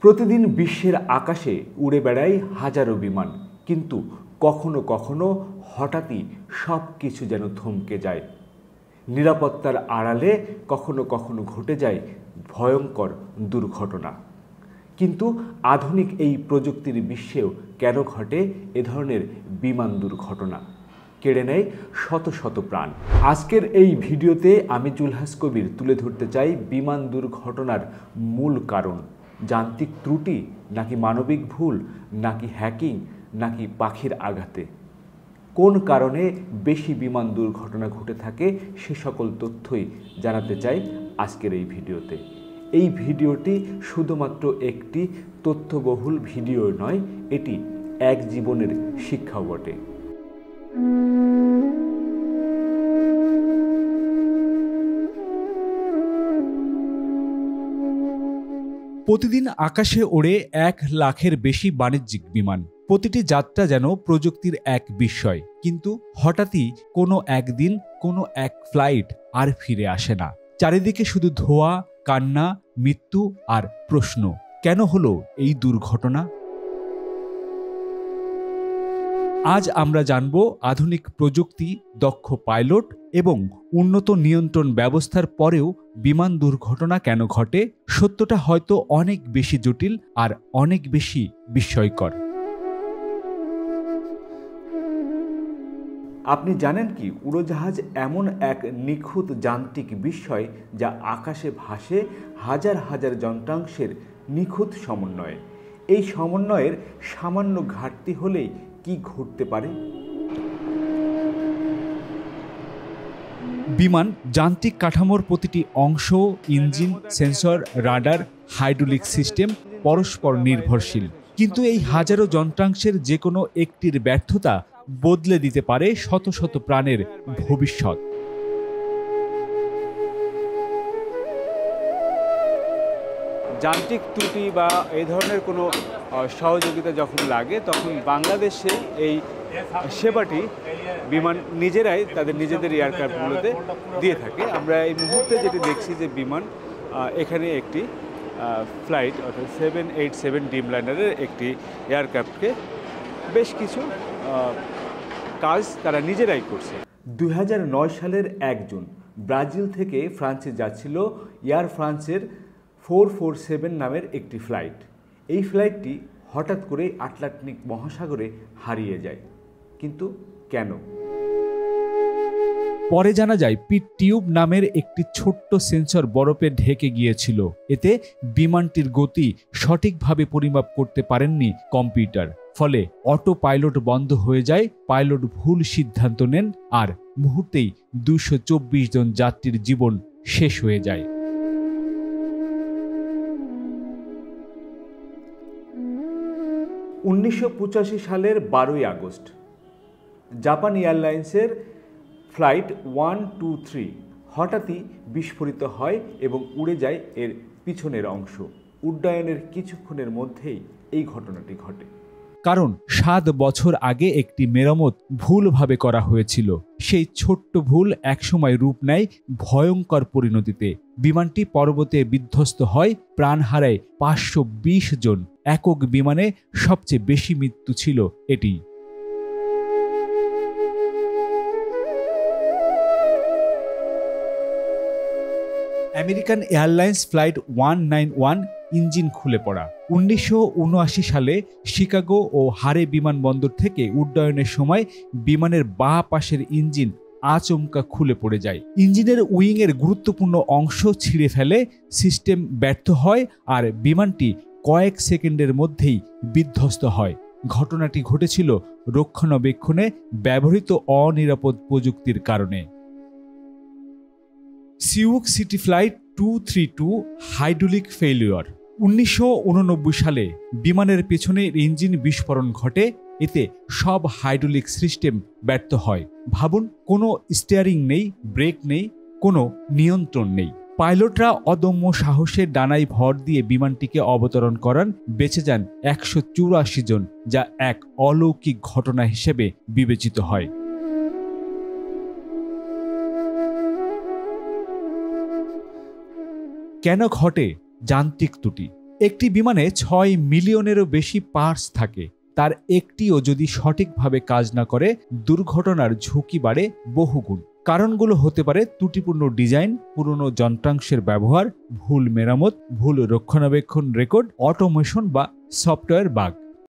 প্রতিদিন বিশ্বের আকাশে উড়ে বেড়ায় হাজারো বিমান, কিন্তু কখনো কখনো হঠাৎই সব কিছু যেন থমকে যায়। নিরাপত্তার আড়ালে কখনো কখনো ঘটে যায় ভয়ঙ্কর দুর্ঘটনা। কিন্তু আধুনিক এই প্রযুক্তির বিশ্বেও কেন ঘটে এ ধরনের বিমান দুর্ঘটনা? কেড়ে নেয় শত শত প্রাণ। আজকের এই ভিডিওতে আমি জুলহাস কবির তুলে ধরতে চাই বিমান দুর্ঘটনার মূল কারণ। যান্ত্রিক ত্রুটি, নাকি মানবিক ভুল, নাকি হ্যাকিং, নাকি পাখির আঘাতে? কোন কারণে বেশি বিমান দুর্ঘটনা ঘটে থাকে সে সকল তথ্যই জানাতে চাই আজকের এই ভিডিওতে। এই ভিডিওটি শুধুমাত্র একটি তথ্যবহুল ভিডিও নয়, এটি এক জীবনের শিক্ষাও বটে। প্রতিদিন আকাশে ওড়ে 1 লাখের বেশি বাণিজ্যিক বিমান। প্রতিটি যাত্রা যেন প্রযুক্তির এক বিস্ময়, কিন্তু হঠাৎই কোনো একদিন কোনো এক ফ্লাইট আর ফিরে আসে না। চারিদিকে শুধু ধোঁয়া, কান্না, মৃত্যু আর প্রশ্ন, কেন হলো এই দুর্ঘটনা? আজ আমরা জানব আধুনিক প্রযুক্তি, দক্ষ পাইলট এবং উন্নত নিয়ন্ত্রণ ব্যবস্থার পরেও বিমান দুর্ঘটনা কেন ঘটে। সত্যটা হয়তো অনেক বেশি জটিল আর অনেক বেশি বিস্ময়কর। আপনি জানেন কি, উড়োজাহাজ এমন এক নিখুঁত যান্ত্রিক বিস্ময় যা আকাশে ভাসে হাজার হাজার যন্ত্রাংশের নিখুঁত সমন্বয়ে। এই সমন্বয়ের সামান্য ঘাটতি হলেই কি ঘটতে পারে? বিমান যান্ত্রিক কাঠামোর প্রতিটি অংশ, engine, sensor, radar, hydraulic system পরস্পর নির্ভরশীল, কিন্তু এই হাজারো যন্ত্রাংশের যে কোনো একটির ব্যর্থতা বদলে দিতে পারে শত শত প্রাণের ভবিষ্যৎ। যান্ত্রিক ত্রুটি বা এই ধরনের কোনো সহযোগিতা যখন লাগে, তখন বাংলাদেশে এই সেবাটি বিমান নিজেরাই তাদের নিজেদের এয়ারক্রাফটগুলোতে দিয়ে থাকে। আমরা এই মুহূর্তে যেটি দেখছি যে বিমান এখানে একটি ফ্লাইট অর্থাৎ 787 ড্রিমলাইনারের একটি এয়ারক্রাফটকে বেশ কিছু কাজ তারা নিজেরাই করছে। 2009 সালের 1 জুন ব্রাজিল থেকে ফ্রান্সে যাচ্ছিল এয়ার ফ্রান্সের 447 নামের একটি ফ্লাইট। এই ফ্লাইটটি হঠাৎ করে আটলান্টিক মহাসাগরে হারিয়ে যায়। কিন্তু কেন? পরে জানা যায় পিট টিউব নামের একটি ছোট্ট সেন্সর বরফে ঢেকে গিয়েছিল। এতে বিমানটির গতি সঠিকভাবে পরিমাপ করতে পারেননি কম্পিউটার। ফলে অটো পাইলট বন্ধ হয়ে যায়, পাইলট ভুল সিদ্ধান্ত নেন, আর মুহূর্তেই 224 জন যাত্রীর জীবন শেষ হয়ে যায়। – 1985 সালের 12ই আগস্ট জাপান এয়ারলাইন্সের ফ্লাইট 123 হঠাৎই বিস্ফোরিত হয় এবং উড়ে যায় এর পিছনের অংশ। উড্ডয়নের কিছুক্ষণের মধ্যেই এই ঘটনাটি ঘটে। কারণ 7 বছর আগে একটি মেরামত ভুলভাবে করা হয়েছিল। সেই ছোট্ট ভুল একসময় রূপ নেয় ভয়ঙ্কর পরিণতিতে। বিমানটি পর্বতে বিধ্বস্ত হয়, প্রাণ হারায় 520 জন। একক বিমানে সবচেয়ে বেশি মৃত্যু ছিল এটি। আমেরিকান এয়ারলাইন্স ফ্লাইট 191 ইঞ্জিন খুলে পড়া। 1979 সালে শিকাগো ও হারে বিমানবন্দর থেকে উড্ডয়নের সময় বিমানের বাঁ পাশের ইঞ্জিন আচমকা খুলে পড়ে যায়। ইঞ্জিনের উইংয়ের গুরুত্বপূর্ণ অংশ ছিঁড়ে ফেলে, সিস্টেম ব্যর্থ হয় আর বিমানটি কয়েক সেকেন্ডের মধ্যেই বিধ্বস্ত হয়। ঘটনাটি ঘটেছিল রক্ষণাবেক্ষণে ব্যবহৃত অনিরাপদ প্রযুক্তির কারণে। সিউক সিটি ফ্লাইট 232 হাইড্রোলিক ফেইলিওর। 1989 সালে বিমানের পেছনে ইঞ্জিন বিস্ফোরণ ঘটে। এতে সব হাইড্রোলিক সিস্টেম ব্যর্থ হয়। ভাবুন, কোনো স্টিয়ারিং নেই, ব্রেক নেই, কোনো নিয়ন্ত্রণ নেই। পাইলটরা অদম্য সাহসের ডানায় ভর দিয়ে বিমানটিকে অবতরণ করান। বেঁচে যান 184 জন, যা এক অলৌকিক ঘটনা হিসেবে বিবেচিত হয়। কেন ঘটে যান্ত্রিক ত্রুটি? একটি বিমানে 6 মিলিয়নেরও বেশি পার্টস থাকে। তার একটিও যদি সঠিকভাবে কাজ না করে দুর্ঘটনার ঝুঁকি বাড়ে বহুগুণ। কারণগুলো হতে পারে ত্রুটিপূর্ণ ডিজাইন, পুরনো যন্ত্রাংশের ব্যবহার, ভুল মেরামত, ভুল রক্ষণাবেক্ষণ রেকর্ড, অটোমেশন বা সফটওয়্যার বাগ।